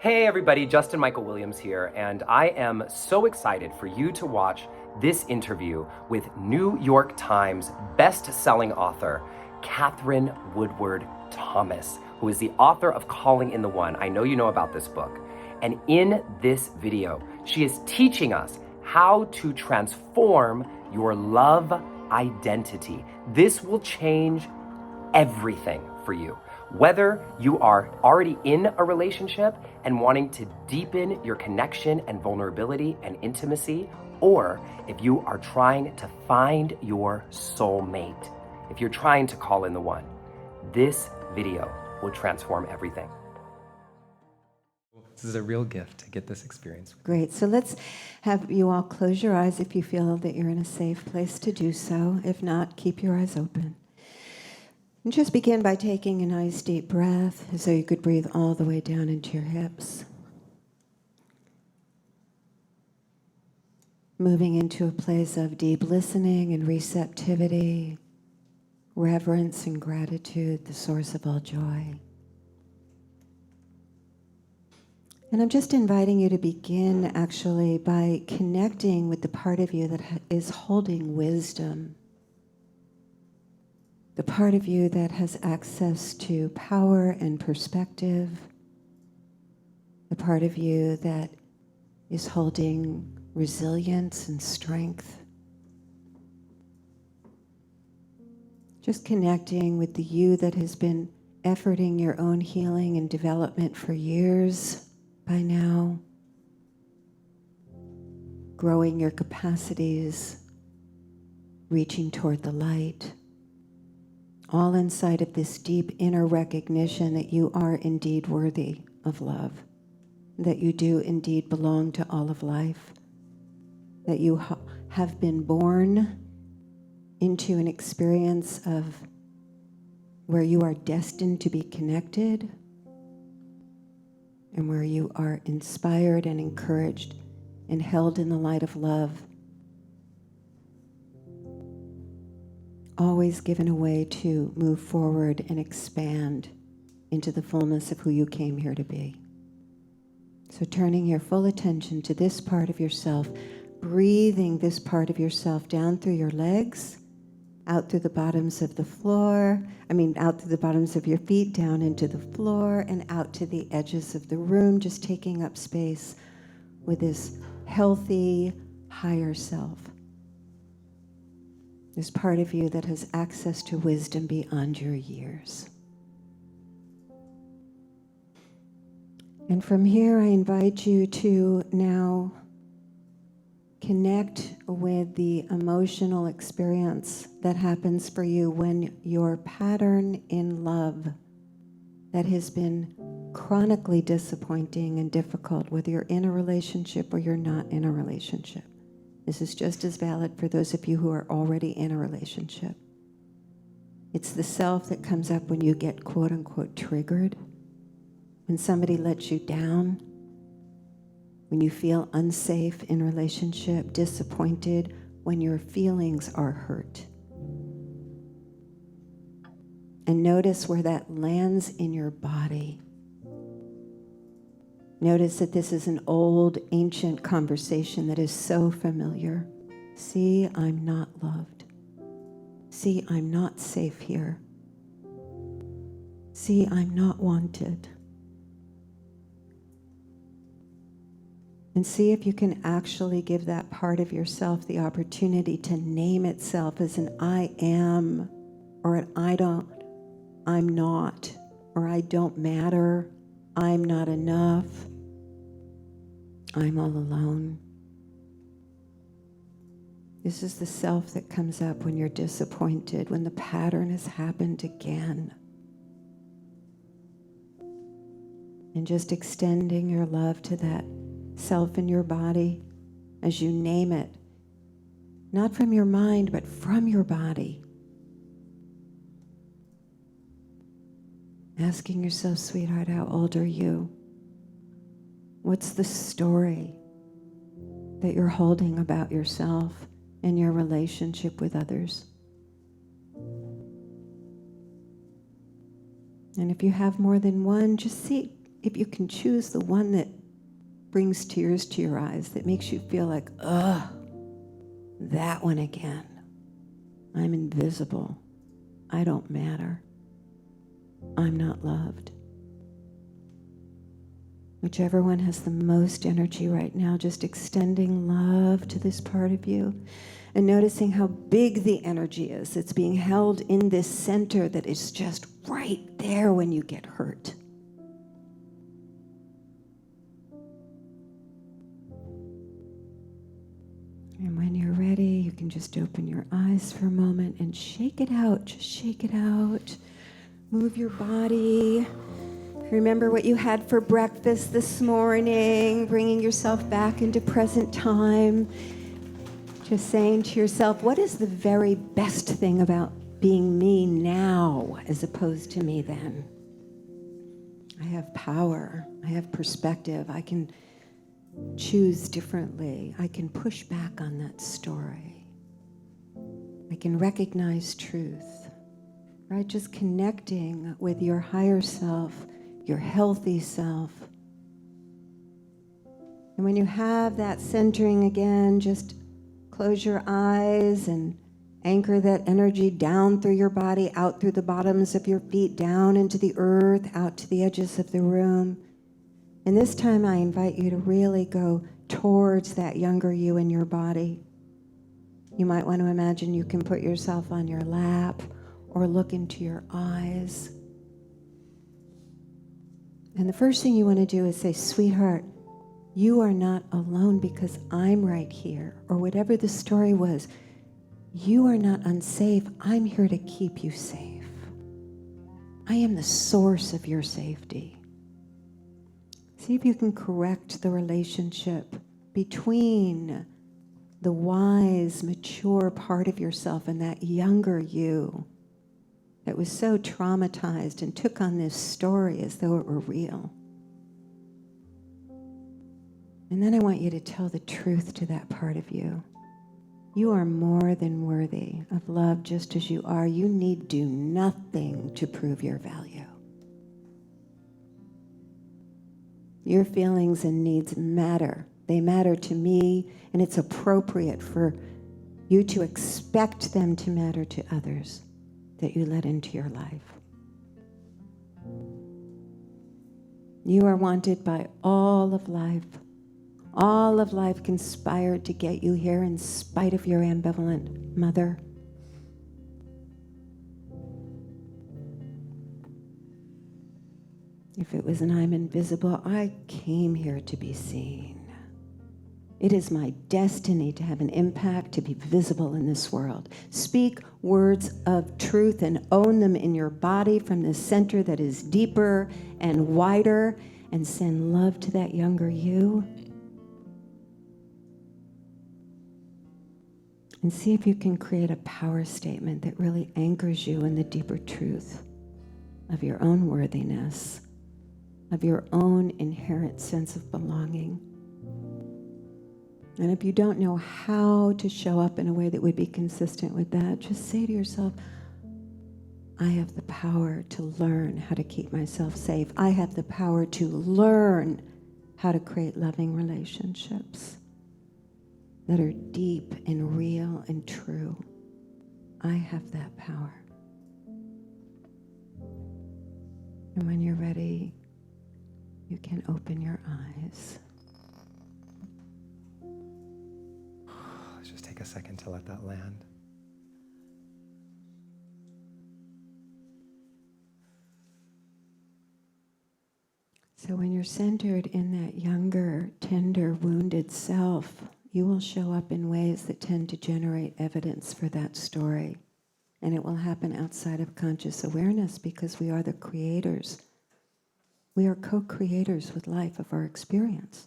Hey everybody, Justin Michael Williams here, and I am so excited for you to watch this interview with New York Times best-selling author Katherine Woodward Thomas, who is the author of Calling in the One. I know you know about this book. And in this video, she is teaching us how to transform your love identity. This will change everything for you. Whether you are already in a relationship and wanting to deepen your connection and vulnerability and intimacy, or if you are trying to find your soulmate, if you're trying to call in the one, this video will transform everything. This is a real gift to get this experience. Great. So let's have you all close your eyes if you feel that you're in a safe place to do so. If not, keep your eyes open. And just begin by taking a nice deep breath as though you could breathe all the way down into your hips. Moving into a place of deep listening and receptivity, reverence and gratitude, the source of all joy. And I'm just inviting you to begin actually by connecting with the part of you that is holding wisdom. The part of you that has access to power and perspective. The part of you that is holding resilience and strength. Just connecting with the you that has been efforting your own healing and development for years by now. Growing your capacities, reaching toward the light. All inside of this deep inner recognition that you are indeed worthy of love, that you do indeed belong to all of life, that you have been born into an experience of where you are destined to be connected and where you are inspired and encouraged and held in the light of love, always given a way to move forward and expand into the fullness of who you came here to be. So turning your full attention to this part of yourself, breathing this part of yourself down through your legs, out through the bottoms of the floor, out through the bottoms of your feet, down into the floor, and out to the edges of the room, just taking up space with this healthy, higher self. This part of you that has access to wisdom beyond your years. And from here, I invite you to now connect with the emotional experience that happens for you when your pattern in love that has been chronically disappointing and difficult, whether you're in a relationship or you're not in a relationship. This is just as valid for those of you who are already in a relationship. It's the self that comes up when you get quote unquote triggered, when somebody lets you down, when you feel unsafe in relationship, disappointed, when your feelings are hurt. And notice where that lands in your body. Notice that this is an old, ancient conversation that is so familiar. See, I'm not loved. See, I'm not safe here. See, I'm not wanted. And see if you can actually give that part of yourself the opportunity to name itself as an I am, or an I'm not, or I don't matter, I'm not enough, I'm all alone. This is the self that comes up when you're disappointed, when the pattern has happened again. And just extending your love to that self in your body as you name it, not from your mind, but from your body. Asking yourself, sweetheart, how old are you? What's the story that you're holding about yourself and your relationship with others? And if you have more than one, just see if you can choose the one that brings tears to your eyes, that makes you feel like, ugh, that one again. I'm invisible. I don't matter. I'm not loved. Whichever one has the most energy right now, just extending love to this part of you and noticing how big the energy is. It's being held in this center that is just right there when you get hurt. And when you're ready, you can just open your eyes for a moment and shake it out. Just shake it out. Move your body. Remember what you had for breakfast this morning, bringing yourself back into present time. Just saying to yourself, what is the very best thing about being me now as opposed to me then? I have power. I have perspective. I can choose differently. I can push back on that story. I can recognize truth. Right? Just connecting with your higher self, your healthy self. And when you have that centering again, just close your eyes and anchor that energy down through your body, out through the bottoms of your feet, down into the earth, out to the edges of the room. And this time I invite you to really go towards that younger you in your body. You might want to imagine you can put yourself on your lap or look into your eyes. And the first thing you want to do is say, sweetheart, you are not alone because I'm right here. Or whatever the story was, you are not unsafe. I'm here to keep you safe. I am the source of your safety. See if you can correct the relationship between the wise, mature part of yourself and that younger you that was so traumatized and took on this story as though it were real. And then I want you to tell the truth to that part of you. You are more than worthy of love just as you are. You need do nothing to prove your value. Your feelings and needs matter. They matter to me, and it's appropriate for you to expect them to matter to others that you let into your life. You are wanted by all of life. All of life conspired to get you here in spite of your ambivalent mother. If it was an I'm invisible, I came here to be seen. It is my destiny to have an impact, to be visible in this world. Speak words of truth and own them in your body from the center that is deeper and wider, and send love to that younger you. And see if you can create a power statement that really anchors you in the deeper truth of your own worthiness, of your own inherent sense of belonging. And if you don't know how to show up in a way that would be consistent with that, just say to yourself, I have the power to learn how to keep myself safe. I have the power to learn how to create loving relationships that are deep and real and true. I have that power. And when you're ready, you can open your eyes. Let's just take a second to let that land. So when you're centered in that younger, tender, wounded self, you will show up in ways that tend to generate evidence for that story. And it will happen outside of conscious awareness because we are the creators. We are co-creators with life of our experience.